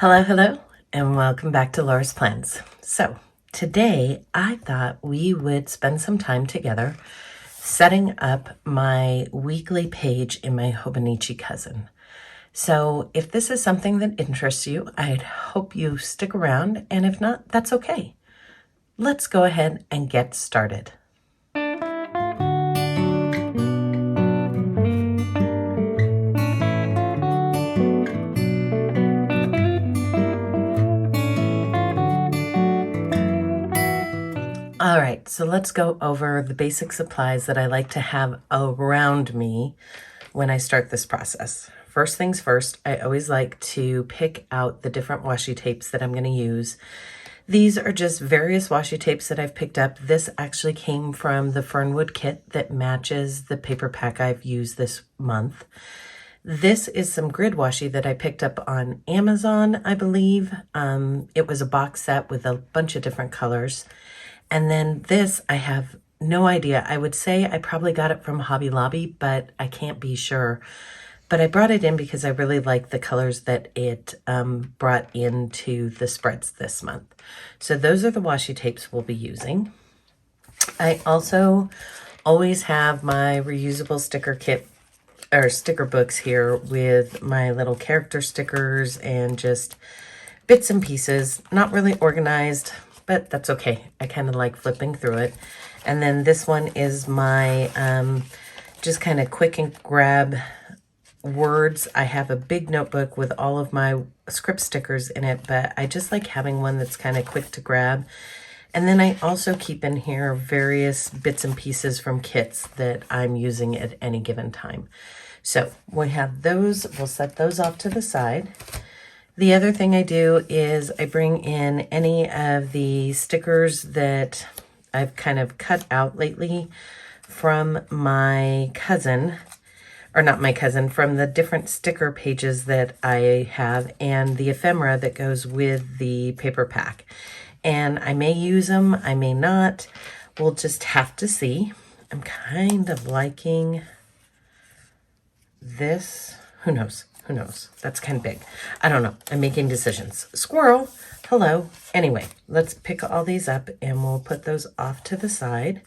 Hello, and welcome back to Laura's Plans. So, today I thought we would spend some time together setting up my weekly page in my Hobonichi cousin. So, if this is something that interests you, I'd hope you stick around, and if not, that's okay. Let's go ahead and get started. All right, so let's go over the basic supplies that I like to have around me when I start this process. First things first, I always like to pick out the different washi tapes that I'm going to use. These are just various washi tapes that I've picked up. This actually came from the Fernwood kit that matches the paper pack I've used this month. This is some grid washi that I picked up on Amazon, I believe. It was a box set with a bunch of different colors. And then this, I have no idea. I would say I probably got it from Hobby Lobby, but I can't be sure. But I brought it in because I really like the colors that it brought into the spreads this month. So those are the washi tapes we'll be using. I also always have my reusable sticker kit or sticker books here with my little character stickers and just bits and pieces, not really organized, but that's okay. I kind of like flipping through it. And then this one is my just kind of quick and grab words. I have a big notebook with all of my script stickers in it, but I just like having one that's kind of quick to grab. And then I also keep in here various bits and pieces from kits that I'm using at any given time. So we have those. We'll set those off to the side. The other thing I do is I bring in any of the stickers that I've kind of cut out lately from my cousin, or not my cousin, from the different sticker pages that I have and the ephemera that goes with the paper pack. And I may use them, I may not. We'll just have to see. I'm kind of liking this. Who knows? Who knows? That's kind of big. I don't know. I'm making decisions. Squirrel. Hello. Anyway, let's pick all these up and we'll put those off to the side.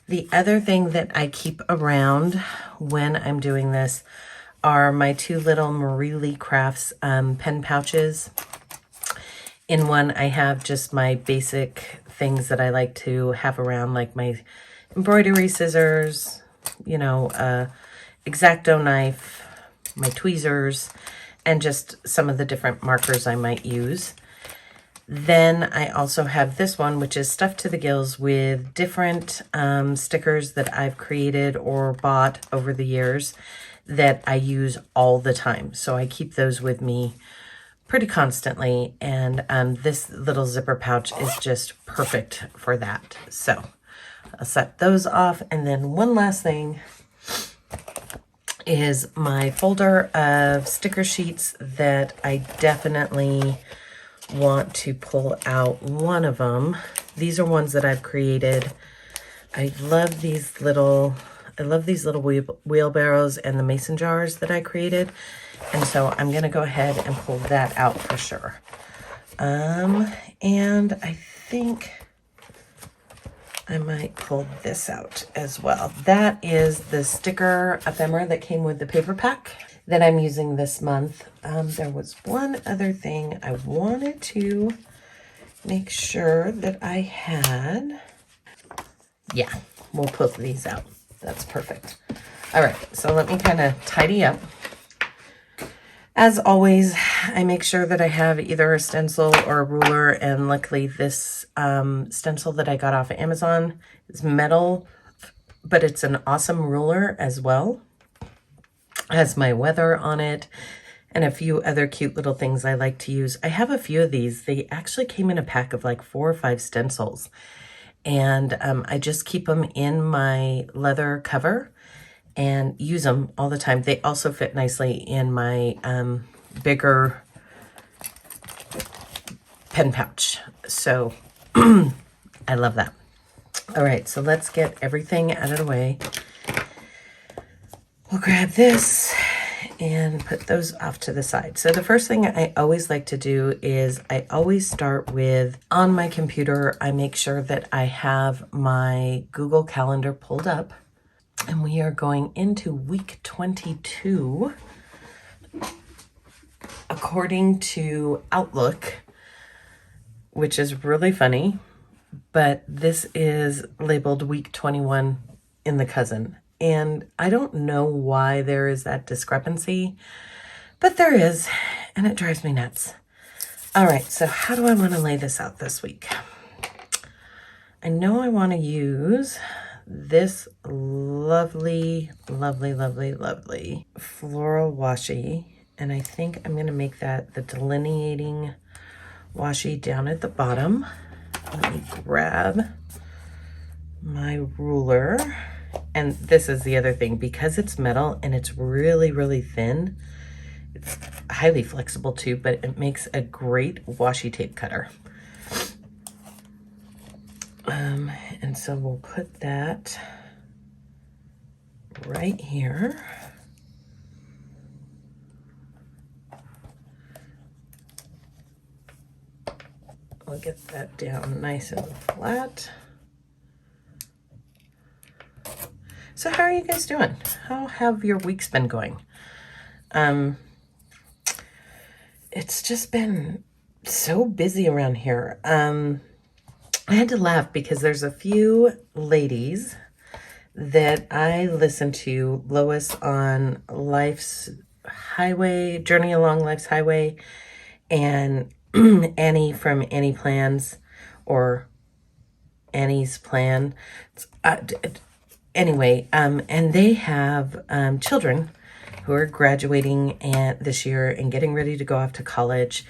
The other thing that I keep around when I'm doing this are my two little Marie Lee Crafts pen pouches. In one, I have just my basic things that I like to have around, like my embroidery scissors, you know, X-Acto knife, my tweezers, and just some of the different markers I might use. Then I also have this one, which is stuffed to the gills with different stickers that I've created or bought over the years that I use all the time. So I keep those with me pretty constantly. And this little zipper pouch is just perfect for that. So I'll set those off. And then one last thing is my folder of sticker sheets that I definitely want to pull out one of them. These are ones that I've created. I love these little wheelbarrows and the mason jars that I created. And so I'm going to go ahead and pull that out for sure. And I think I might pull this out as well. That is the sticker ephemera that came with the paper pack that I'm using this month. There was one other thing I wanted to make sure that I had. Yeah, we'll pull these out. That's perfect. All right, so let me kind of tidy up. As always, I make sure that I have either a stencil or a ruler, and luckily this stencil that I got off of Amazon is metal, but it's an awesome ruler as well. It has my weather on it and a few other cute little things I like to use. I have a few of these. They actually came in a pack of like 4 or 5 stencils, and I just keep them in my leather cover and use them all the time. They also fit nicely in my bigger pen pouch. So I love that. All right, so let's get everything out of the way. We'll grab this and put those off to the side. So the first thing I always like to do is I always start with, on my computer, I make sure that I have my Google Calendar pulled up, and we are going into week 22 according to Outlook, which is really funny, but this is labeled week 21 in the cousin. And I don't know why there is that discrepancy, but there is, and it drives me nuts. All right, so how do I want to lay this out this week? I know I want to use this lovely, lovely, lovely, lovely floral washi, and I think I'm going to make that the delineating washi down at the bottom. Let me grab my ruler. And this is the other thing, because it's metal and it's really, really thin, it's highly flexible too, but it makes a great washi tape cutter. And so we'll put that right here. I'll get that down nice and flat. So how are you guys doing? How have your weeks been going? It's just been so busy around here. I had to laugh because there's a few ladies that I listen to, Lois on Life's Highway, Journey Along Life's Highway, and Annie from Annie Plans, or Annie's Plan. Anyway, and they have children who are graduating this year and getting ready to go off to college.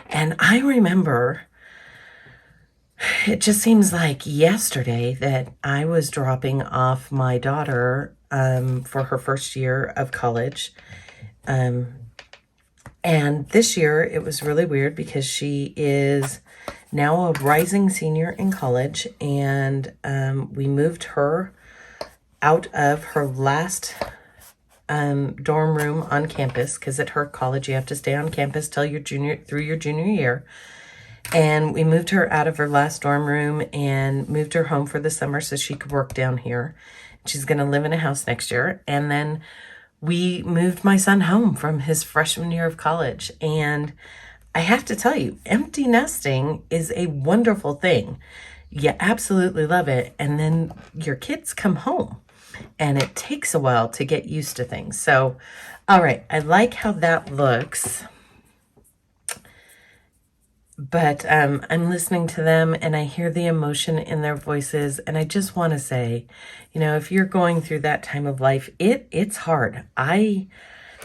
And I remember, it just seems like yesterday that I was dropping off my daughter for her first year of college. And this year it was really weird because she is now a rising senior in college, and we moved her out of her last dorm room on campus, because at her college you have to stay on campus till through your junior year. And we moved her out of her last dorm room and moved her home for the summer so she could work down here. She's going to live in a house next year. And then we moved my son home from his freshman year of college. And I have to tell you, empty nesting is a wonderful thing. You absolutely love it. And then your kids come home, and it takes a while to get used to things. So, all right, I like how that looks. But I'm listening to them, and I hear the emotion in their voices. And I just want to say, you know, if you're going through that time of life, it's hard.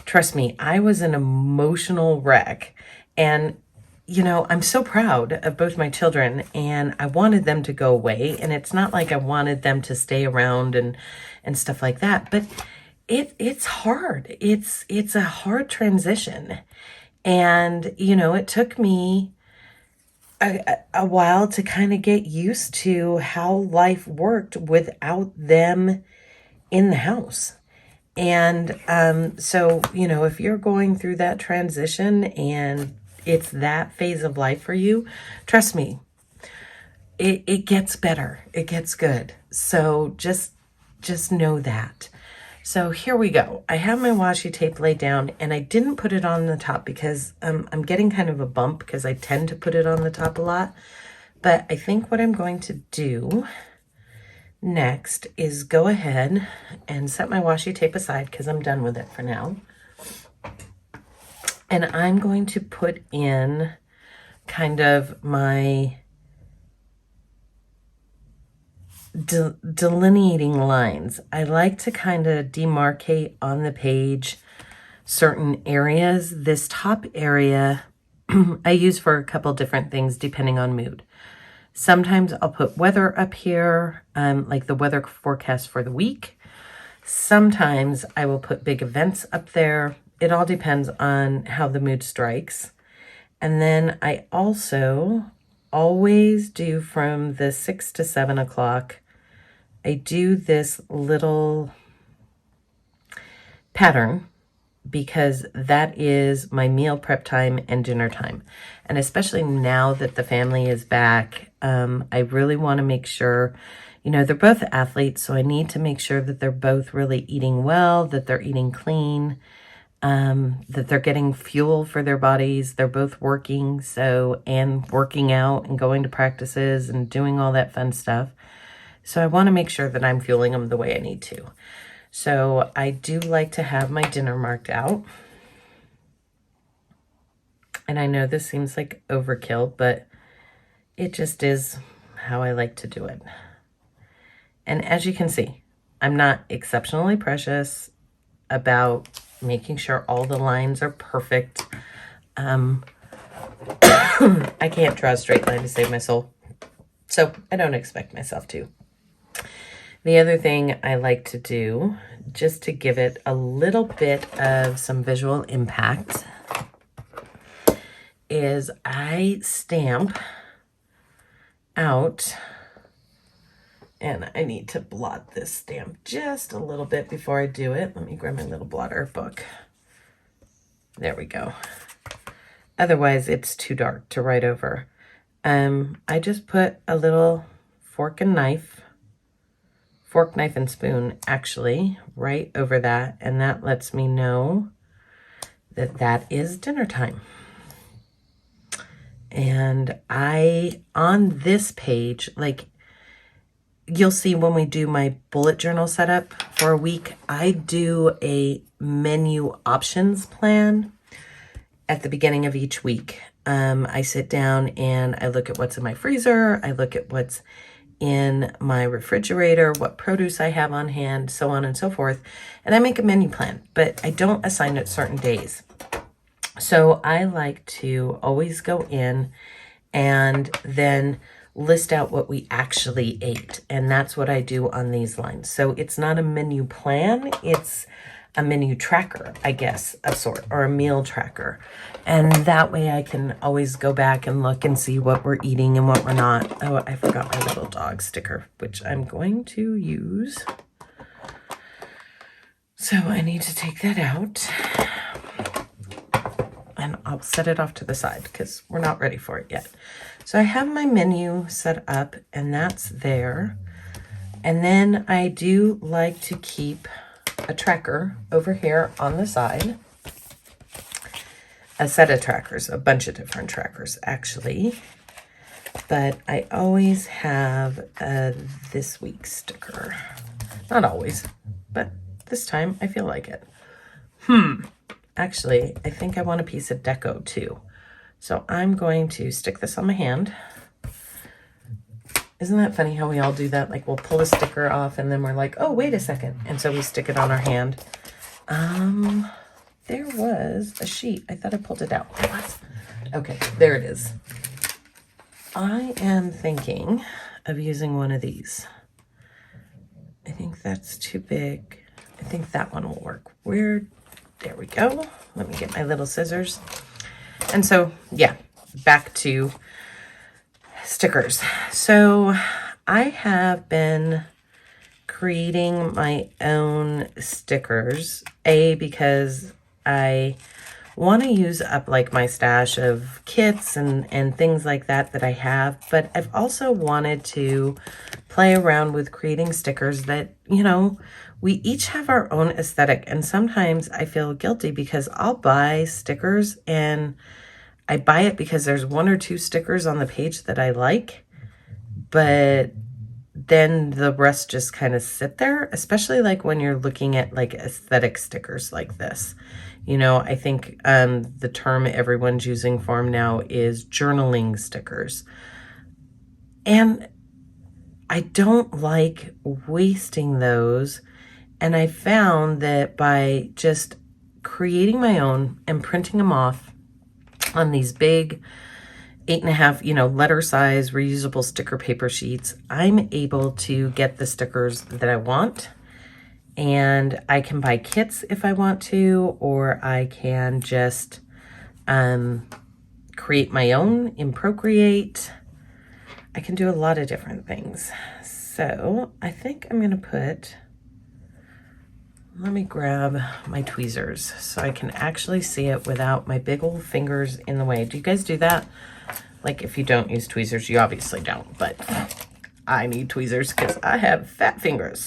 Trust me, I was an emotional wreck. And, you know, I'm so proud of both my children, and I wanted them to go away. And it's not like I wanted them to stay around and stuff like that. But it's hard. It's a hard transition. And, you know, it took me a while to kind of get used to how life worked without them in the house. And so, you know, if you're going through that transition and it's that phase of life for you, trust me, it gets better. It gets good. So just know that. So here we go. I have my washi tape laid down, and I didn't put it on the top because I'm getting kind of a bump because I tend to put it on the top a lot. But I think what I'm going to do next is go ahead and set my washi tape aside because I'm done with it for now. And I'm going to put in kind of my delineating lines. I like to kind of demarcate on the page certain areas. This top area I use for a couple different things depending on mood. Sometimes I'll put weather up here, like the weather forecast for the week. Sometimes I will put big events up there. It all depends on how the mood strikes. And then I also always do from the 6 to 7 o'clock, I do this little pattern because that is my meal prep time and dinner time. And especially now that the family is back, I really want to make sure, you know, they're both athletes, so I need to make sure that they're both really eating well, that they're eating clean, that they're getting fuel for their bodies. They're both working, so, and working out and going to practices and doing all that fun stuff. So I want to make sure that I'm fueling them the way I need to. So I do like to have my dinner marked out. And I know this seems like overkill, but it just is how I like to do it. And as you can see, I'm not exceptionally precious about making sure all the lines are perfect. I can't draw a straight line to save my soul, so I don't expect myself to. The other thing I like to do, just to give it a little bit of some visual impact, is I stamp out, and I need to blot this stamp just a little bit before I do it. Let me grab my little blotter book. There we go. Otherwise, it's too dark to write over. I just put a little fork, knife, and spoon, actually, right over that, and that lets me know that that is dinner time. And on this page, like, you'll see when we do my bullet journal setup for a week, I do a menu options plan at the beginning of each week. I sit down and I look at what's in my freezer. I look at what's in my refrigerator, what produce I have on hand, so on and so forth. And I make a menu plan, but I don't assign it certain days. So I like to always go in and then list out what we actually ate. And that's what I do on these lines. So it's not a menu plan, it's a menu tracker, I guess, of sort, or a meal tracker. And that way I can always go back and look and see what we're eating and what we're not. Oh, I forgot my little dog sticker, which I'm going to use. So I need to take that out. And I'll set it off to the side because we're not ready for it yet. So I have my menu set up, and that's there. And then I do like to keep a tracker over here on the side. A set of trackers, a bunch of different trackers, actually. But I always have a this week sticker. Not always, but this time I feel like it. Actually, I think I want a piece of deco too. So I'm going to stick this on my hand. Isn't that funny how we all do that? Like, we'll pull a sticker off and then we're like, oh, wait a second. And so we stick it on our hand. There was a sheet. I thought I pulled it out. What? Okay, there it is. I am thinking of using one of these. I think that's too big. I think that one will work. There we go. Let me get my little scissors. And so, yeah, back to stickers. So I have been creating my own stickers, because I want to use up like my stash of kits and things like that I have, but I've also wanted to play around with creating stickers that, you know, we each have our own aesthetic. And sometimes I feel guilty because I'll buy stickers and I buy it because there's one or two stickers on the page that I like, but then the rest just kind of sit there, especially like when you're looking at like aesthetic stickers like this. You know, I think the term everyone's using for them now is journaling stickers. And I don't like wasting those. And I found that by just creating my own and printing them off on these big 8.5, letter size reusable sticker paper sheets, I'm able to get the stickers that I want. And I can buy kits if I want to, or I can just create my own in Procreate. I can do a lot of different things. So I think I'm going to put let me grab my tweezers so I can actually see it without my big old fingers in the way. Do you guys do that? Like, if you don't use tweezers, you obviously don't, but I need tweezers because I have fat fingers.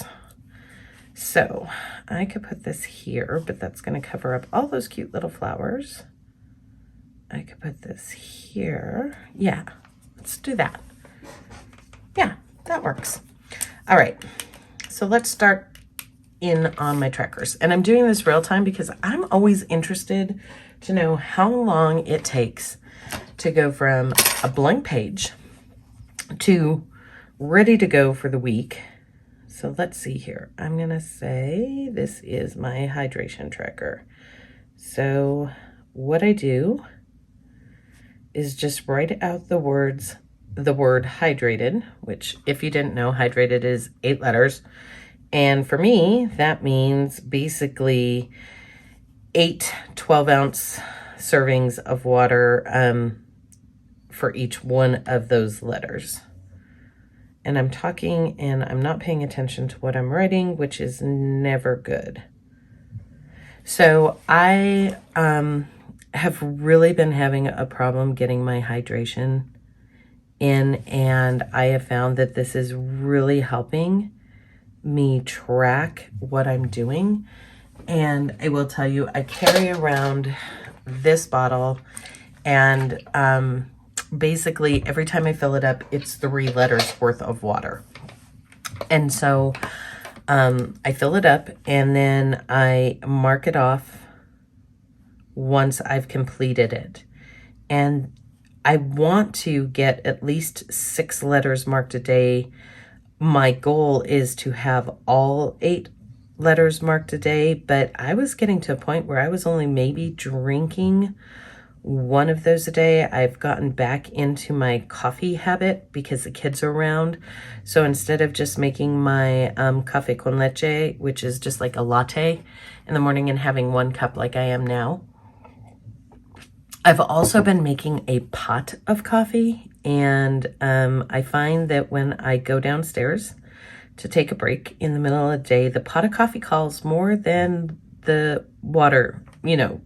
So I could put this here, but that's going to cover up all those cute little flowers. I could put this here. Yeah, let's do that. Yeah, that works. All right, so let's start in on my trackers. And I'm doing this real time because I'm always interested to know how long it takes to go from a blank page to ready to go for the week. So let's see here. I'm gonna say this is my hydration tracker. So what I do is just write out the word hydrated, which if you didn't know, hydrated is 8 letters. And for me, that means basically 8 12-ounce servings of water for each one of those letters. And I'm talking and I'm not paying attention to what I'm writing, which is never good. So I have really been having a problem getting my hydration in, and I have found that this is really helping me track what I'm doing. And I will tell you, I carry around this bottle, and basically every time I fill it up, it's 3 letters worth of water. And so I fill it up and then I mark it off once I've completed it. And I want to get at least 6 letters marked a day. My goal is to have all 8 letters marked a day, but I was getting to a point where I was only maybe drinking 1 of those a day. I've gotten back into my coffee habit because the kids are around. So instead of just making my café con leche, which is just like a latte in the morning, and having 1 cup like I am now, I've also been making a pot of coffee. And I find that when I go downstairs to take a break in the middle of the day, the pot of coffee calls more than the water,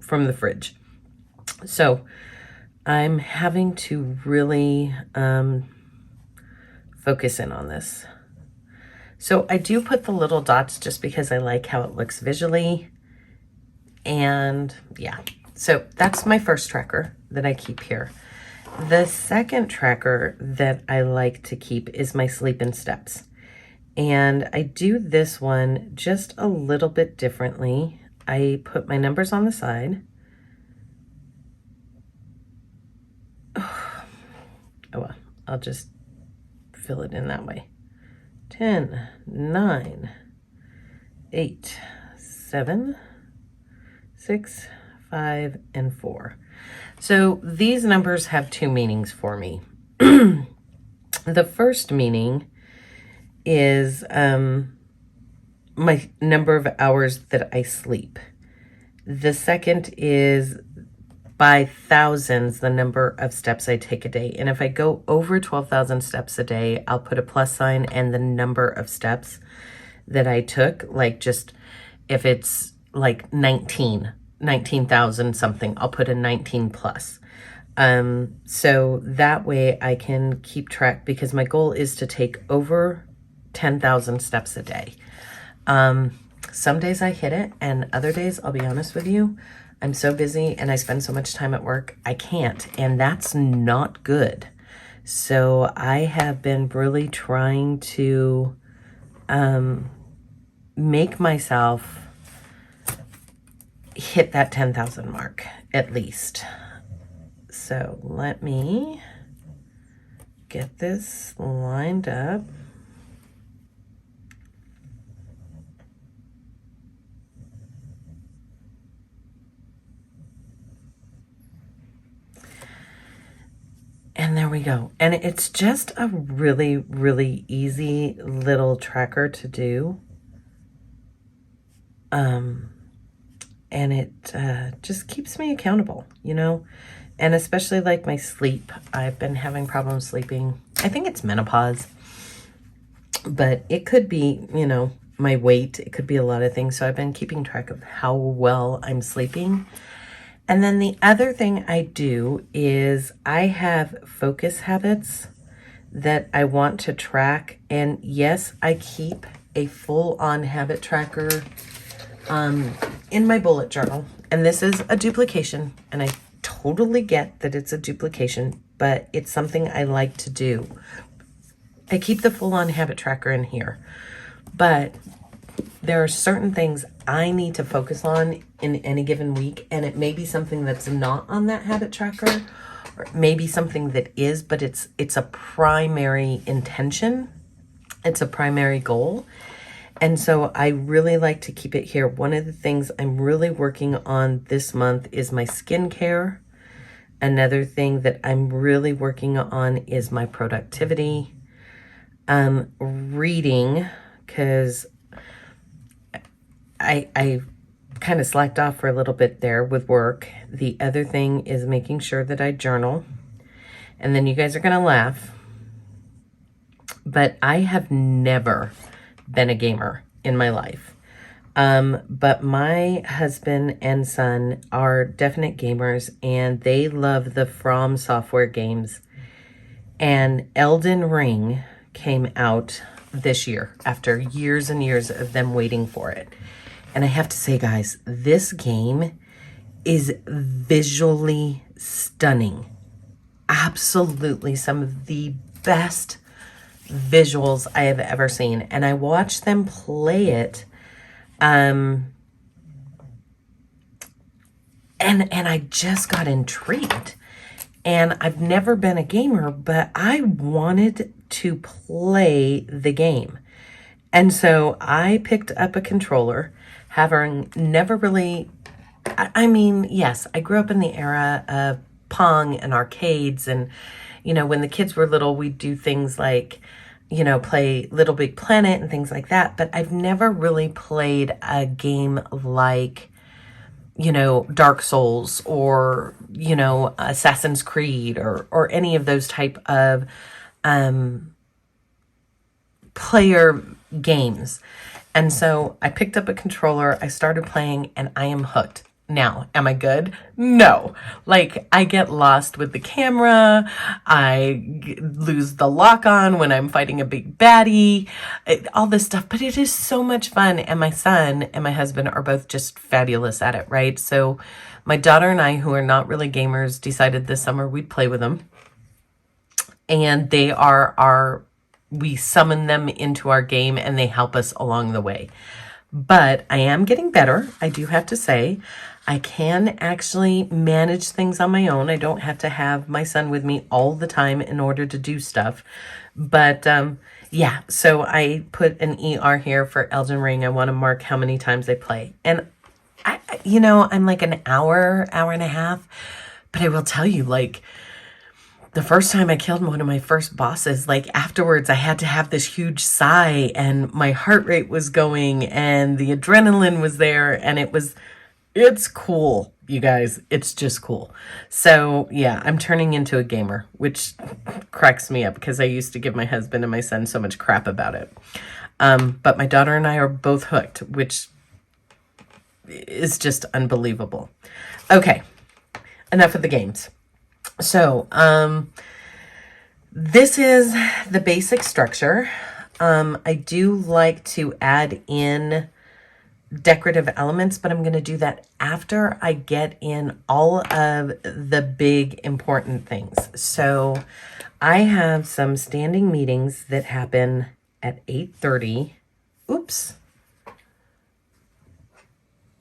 from the fridge. So I'm having to really focus in on this. So I do put the little dots just because I like how it looks visually. And yeah, so that's my first tracker that I keep here. The second tracker that I like to keep is my sleep and steps. And I do this one just a little bit differently. I put my numbers on the side. Oh, well, I'll just fill it in that way. 10, 9, 8, 7, 6, 5, and 4. So these numbers have 2 meanings for me. The first meaning is my number of hours that I sleep. The second is by thousands, the number of steps I take a day. And if I go over 12,000 steps a day, I'll put a plus sign and the number of steps that I took. Like, just if it's like 19,000 something, I'll put a 19 plus. So that way I can keep track, because my goal is to take over 10,000 steps a day. Some days I hit it, and other days, I'll be honest with you, I'm so busy and I spend so much time at work, I can't, and that's not good. So I have been really trying to make myself hit that 10,000 mark at least. So let me get this lined up. And there we go. And it's just a really, really easy little tracker to do. And it just keeps me accountable, and especially like my sleep. I've been having problems sleeping. I think it's menopause, but it could be, my weight. It could be a lot of things. So I've been keeping track of how well I'm sleeping. And then the other thing I do is I have focus habits that I want to track. And yes, I keep a full-on habit tracker in my bullet journal. And this is a duplication, and I totally get that it's a duplication, but it's something I like to do. I keep the full-on habit tracker in here, but there are certain things I need to focus on in any given week, and it may be something that's not on that habit tracker, or maybe something that is, but it's a primary intention. It's a primary goal. And so I really like to keep it here. One of the things I'm really working on this month is my skincare. Another thing that I'm really working on is my productivity. Reading, because I kind of slacked off for a little bit there with work. The other thing is making sure that I journal. And then you guys are going to laugh, but I have never been a gamer in my life. But my husband and son are definite gamers, and they love the From Software games. And Elden Ring came out this year after years and years of them waiting for it. And I have to say, guys, this game is visually stunning. Absolutely some of the best visuals I have ever seen. And I watched them play it. And I just got intrigued. And I've never been a gamer, but I wanted to play the game. And so I picked up a controller, having never really, I mean, yes, I grew up in the era of Pong and arcades. And, you know, when the kids were little, we'd do things like, you know, play Little Big Planet and things like that. But I've never really played a game like, you know, Dark Souls or, you know, Assassin's Creed or any of those type of player games. And so I picked up a controller, I started playing, and I am hooked. Now, am I good? No. Like, I get lost with the camera. I lose the lock on when I'm fighting a big baddie, all this stuff. But it is so much fun. And my son and my husband are both just fabulous at it, right? So my daughter and I, who are not really gamers, decided this summer we'd play with them. And they are we summon them into our game, and they help us along the way. But I am getting better, I do have to say. I can actually manage things on my own. I don't have to have my son with me all the time in order to do stuff. But yeah, so I put an ER here for Elden Ring. I want to mark how many times I play. And, you know, I'm like an hour and a half. But I will tell you, like, the first time I killed one of my first bosses, like afterwards I had to have this huge sigh, and my heart rate was going and the adrenaline was there, and it's cool, you guys. It's just cool. So yeah, I'm turning into a gamer, which cracks me up because I used to give my husband and my son so much crap about it. But my daughter and I are both hooked, which is just unbelievable. Okay, enough of the games. So, this is the basic structure. I do like to add in decorative elements, but I'm going to do that after I get in all of the big important things. So, I have some standing meetings that happen at 8:30. Oops.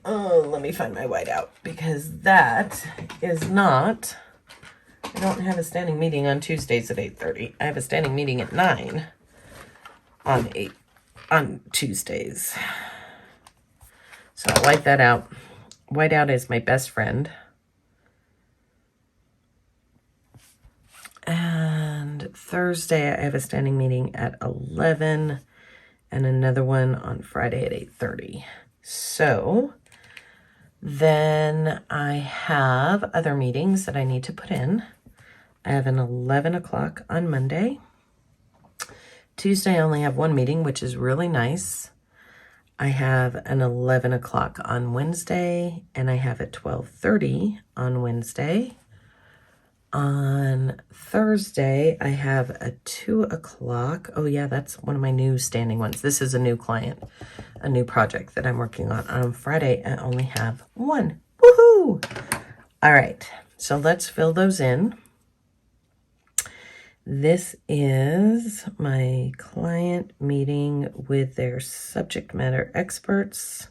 Oh, let me find my whiteout, because that is not... I don't have a standing meeting on Tuesdays at 8:30. I have a standing meeting at 9 on Tuesdays. So I'll wipe that out. Whiteout is my best friend. And Thursday I have a standing meeting at 11 and another one on Friday at 8:30. So then I have other meetings that I need to put in. I have an 11 o'clock on Monday. Tuesday, I only have one meeting, which is really nice. I have an 11 o'clock on Wednesday, and I have a 12:30 on Wednesday. On Thursday, I have a 2 o'clock. Oh yeah, that's one of my new standing ones. This is a new client, a new project that I'm working on. On Friday, I only have one. Woohoo! All right, so let's fill those in. This is my client meeting with their subject matter experts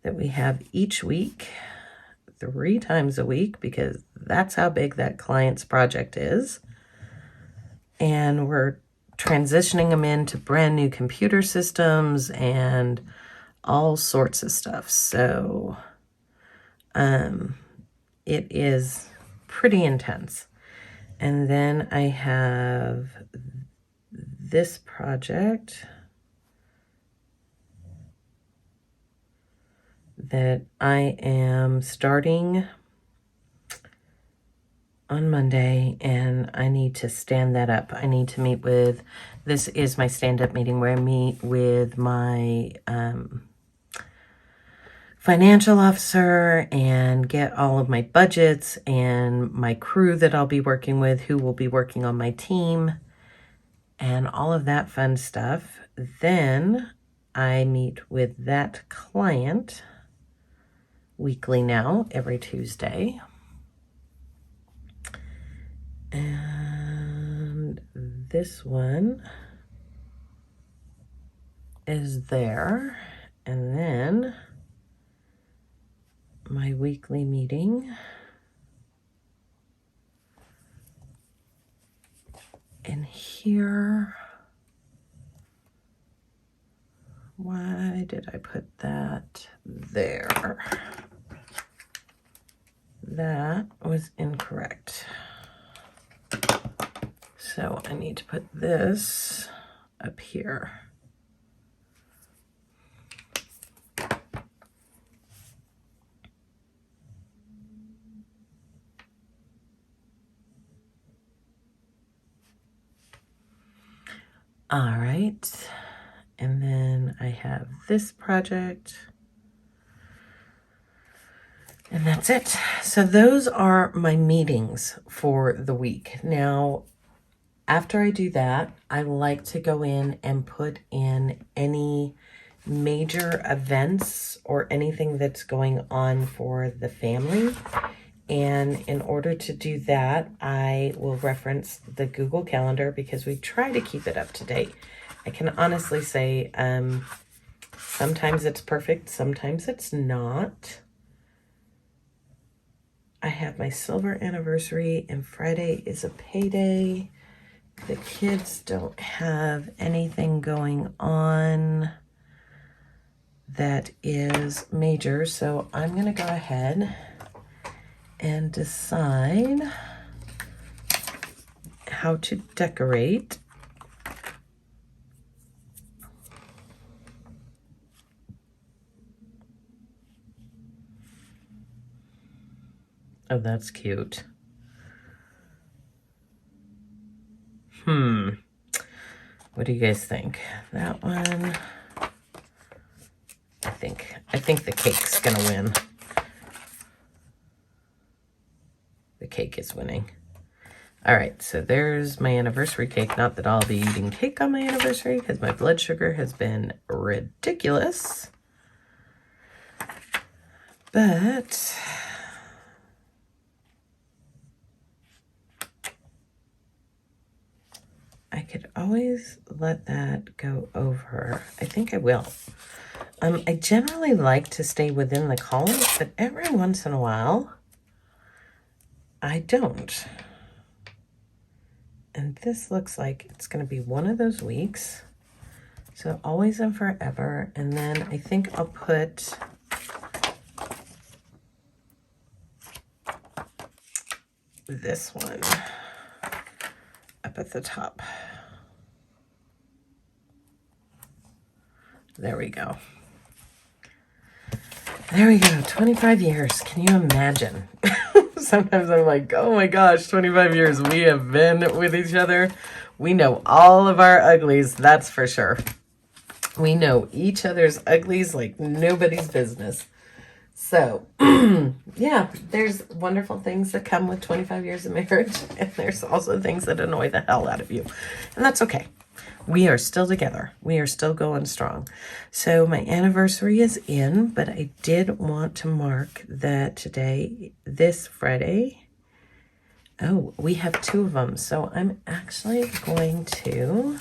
that we have each week, 3 times a week, because that's how big that client's project is. And we're transitioning them into brand new computer systems and all sorts of stuff. So it is pretty intense. And then I have this project that I am starting on Monday, and I need to stand that up. I need to meet with, this is my stand-up meeting where I meet with my financial officer and get all of my budgets and my crew that I'll be working with, who will be working on my team, and all of that fun stuff. Then I meet with that client weekly now, every Tuesday. And this one is there. And then my weekly meeting in here. Why did I put that there? That was incorrect. So I need to put this up here. All right, and then I have this project, and that's it. So those are my meetings for the week. Now, after I do that, I like to go in and put in any major events or anything that's going on for the family. And in order to do that, I will reference the Google Calendar because we try to keep it up to date. I can honestly say sometimes it's perfect, sometimes it's not. I have my silver anniversary, and Friday is a payday. The kids don't have anything going on that is major, so I'm going to go ahead and decide how to decorate. Oh, that's cute. What do you guys think? That one. I think the cake's gonna win. The cake is winning. All right, so there's my anniversary cake. Not that I'll be eating cake on my anniversary because my blood sugar has been ridiculous. But I could always let that go over. I think I will. I generally like to stay within the columns, but every once in a while, I don't. And this looks like it's going to be one of those weeks. So always and forever. And then I think I'll put this one up at the top. There we go. There we go, 25 years. Can you imagine? Sometimes I'm like, oh my gosh, 25 years we have been with each other. We know all of our uglies, that's for sure. We know each other's uglies like nobody's business. So, yeah, there's wonderful things that come with 25 years of marriage, and there's also things that annoy the hell out of you. And that's okay. We are still together. We are still going strong. So my anniversary is in, but I did want to mark that today, this Friday, oh, we have 2 of them. So I'm actually going to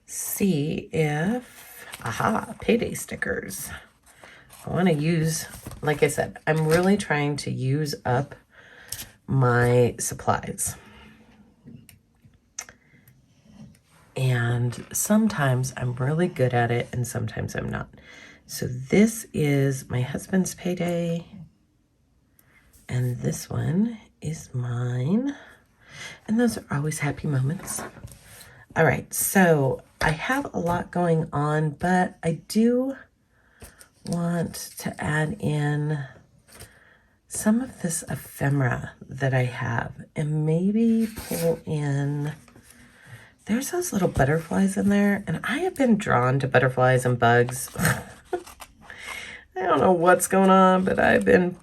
see if, aha, payday stickers. I want to use, like I said, I'm really trying to use up my supplies. And sometimes I'm really good at it and sometimes I'm not. So this is my husband's payday. And this one is mine. And those are always happy moments. All right, so I have a lot going on, but I do want to add in some of this ephemera that I have and maybe pull in, there's those little butterflies in there, and I have been drawn to butterflies and bugs. I don't know what's going on, but I've been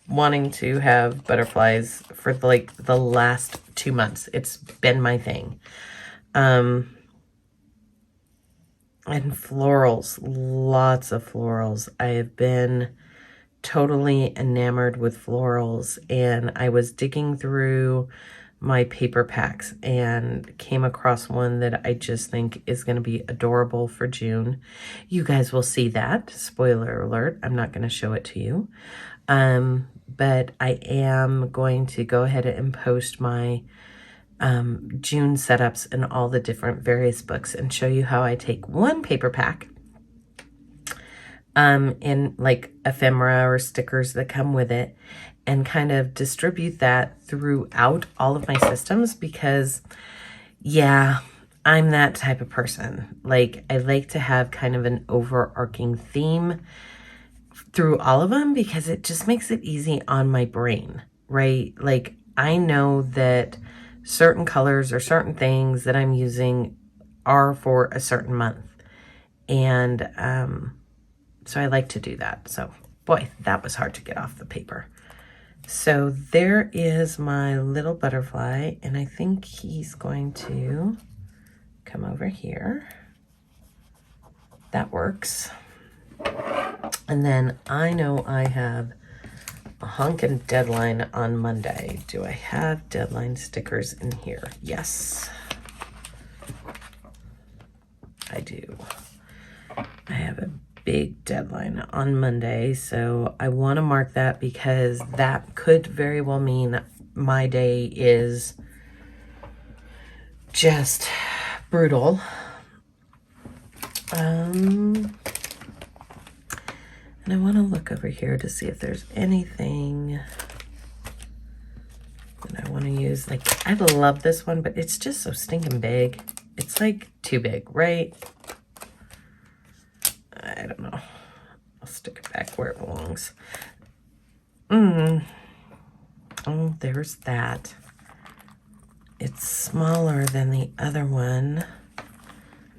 wanting to have butterflies for like the last 2 months. It's been my thing. And florals, lots of florals. I have been totally enamored with florals, and I was digging through my paper packs and came across one that I just think is going to be adorable for June. You guys will see that. Spoiler alert, I'm not going to show it to you. But I am going to go ahead and post my June setups in all the different various books and show you how I take one paper pack in like ephemera or stickers that come with it and kind of distribute that throughout all of my systems, because yeah, I'm that type of person. Like, I like to have kind of an overarching theme through all of them because it just makes it easy on my brain, right? Like, I know that certain colors or certain things that I'm using are for a certain month. And so I like to do that. So boy, that was hard to get off the paper. So there is my little butterfly, and I think he's going to come over here. That works. And then I know I have a honkin' deadline on Monday. Do I have deadline stickers in here? Yes, I do. I have a big deadline on Monday, so I want to mark that because that could very well mean my day is just brutal. And I want to look over here to see if there's anything that I want to use. Like, I love this one, but it's just so stinking big. It's like too big, right? I don't know. I'll stick it back where it belongs. Oh, there's that. It's smaller than the other one.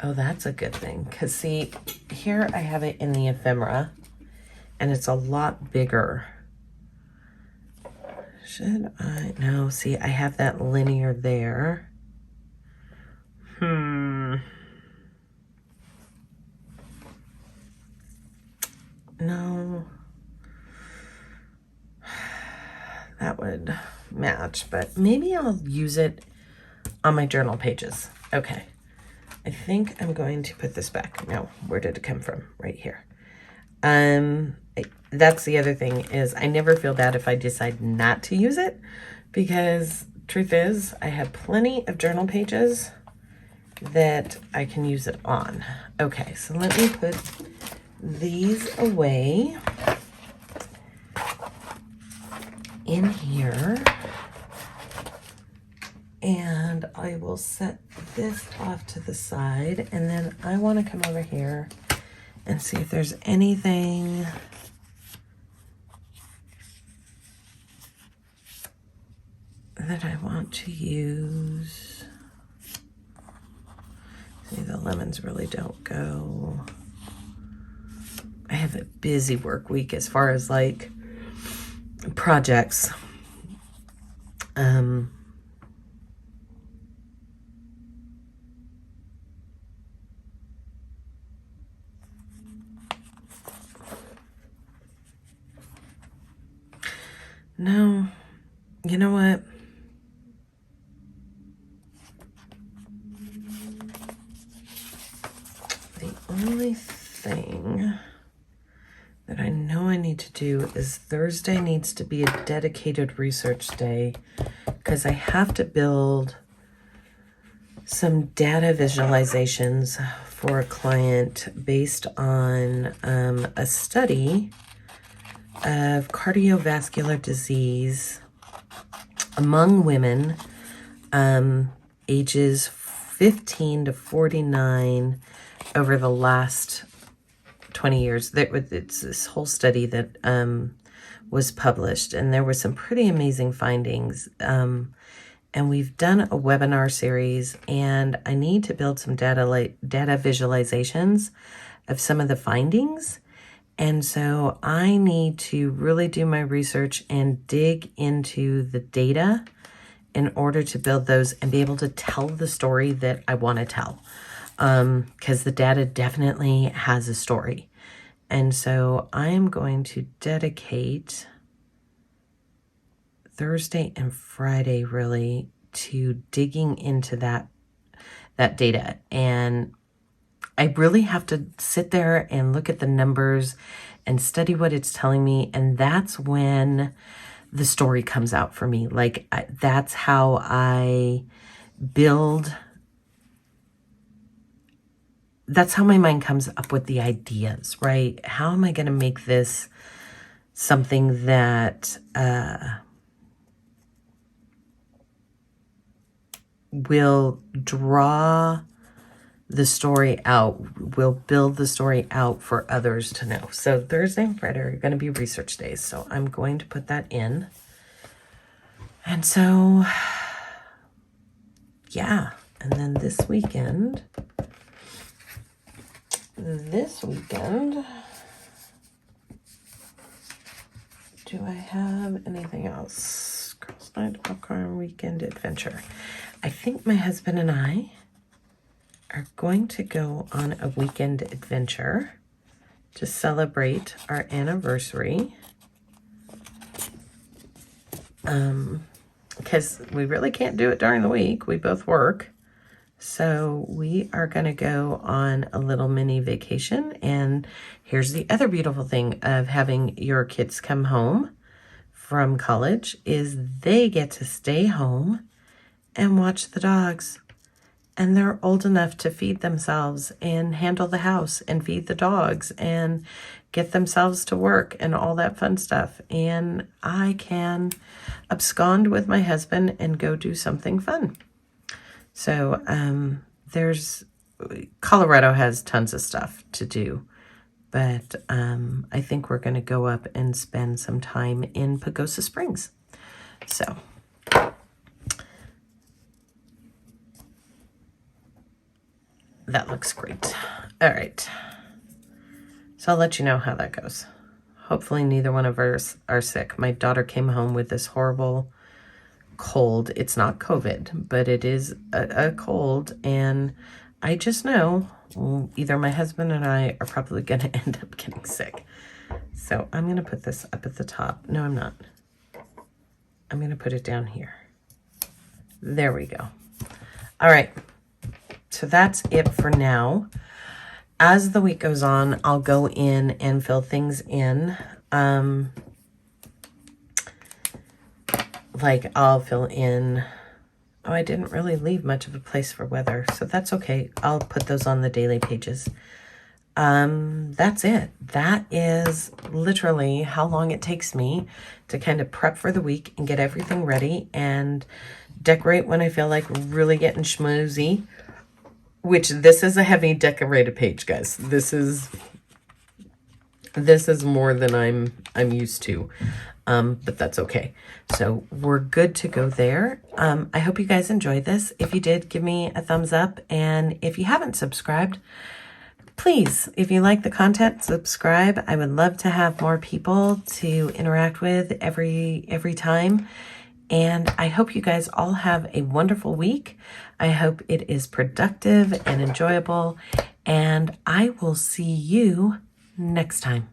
Oh, that's a good thing. Because, see, here I have it in the ephemera, and it's a lot bigger. Should I? No, see, I have that linear there. No. That would match, but maybe I'll use it on my journal pages. Okay. I think I'm going to put this back. Now, where did it come from? Right here. That's the other thing, is I never feel bad if I decide not to use it, because truth is, I have plenty of journal pages that I can use it on. Okay, so let me put these away in here, and I will set this off to the side, and then I want to come over here and see if there's anything that I want to use. The lemons really don't go. I have a busy work week as far as like projects. No, you know what? The only thing that I know I need to do is Thursday needs to be a dedicated research day because I have to build some data visualizations for a client based on a study of cardiovascular disease among women ages 15 to 49 over the last 20 years. It's this whole study that was published, and there were some pretty amazing findings. And we've done a webinar series, and I need to build some data visualizations of some of the findings. And so I need to really do my research and dig into the data in order to build those and be able to tell the story that I want to tell. Because the data definitely has a story. And so I am going to dedicate Thursday and Friday really to digging into that data. And I really have to sit there and look at the numbers and study what it's telling me. And that's when the story comes out for me. Like that's how I build. That's how my mind comes up with the ideas, right? How am I going to make this something that will draw the story out, will build the story out for others to know. So Thursday and Friday are going to be research days. So I'm going to put that in. And so, yeah. And then this weekend, do I have anything else? Girls' Night, Popcorn, Weekend Adventure. I think my husband and I are going to go on a weekend adventure to celebrate our anniversary. Because we really can't do it during the week. We both work. So we are going to go on a little mini vacation. And here's the other beautiful thing of having your kids come home from college is they get to stay home and watch the dogs. And they're old enough to feed themselves and handle the house and feed the dogs and get themselves to work and all that fun stuff. And I can abscond with my husband and go do something fun. So Colorado has tons of stuff to do. But I think we're going to go up and spend some time in Pagosa Springs. So that looks great. All right. So I'll let you know how that goes. Hopefully neither one of us are sick. My daughter came home with this horrible cold. It's not COVID, but it is a cold. And I just know either my husband and I are probably going to end up getting sick. So I'm going to put this up at the top. No, I'm not. I'm going to put it down here. There we go. All right. So that's it for now. As the week goes on, I'll go in and fill things in. Like I'll fill in, oh, I didn't really leave much of a place for weather, so that's okay. I'll put those on the daily pages. That's it. That is literally how long it takes me to kind of prep for the week and get everything ready and decorate when I feel like really getting schmoozy. Which this is a heavy decorated page, guys. This is This is more than I'm used to, but that's okay. So we're good to go there. I hope you guys enjoyed this. If you did, give me a thumbs up. And if you haven't subscribed, please, if you like the content, subscribe. I would love to have more people to interact with every time. And I hope you guys all have a wonderful week. I hope it is productive and enjoyable. And I will see you next time.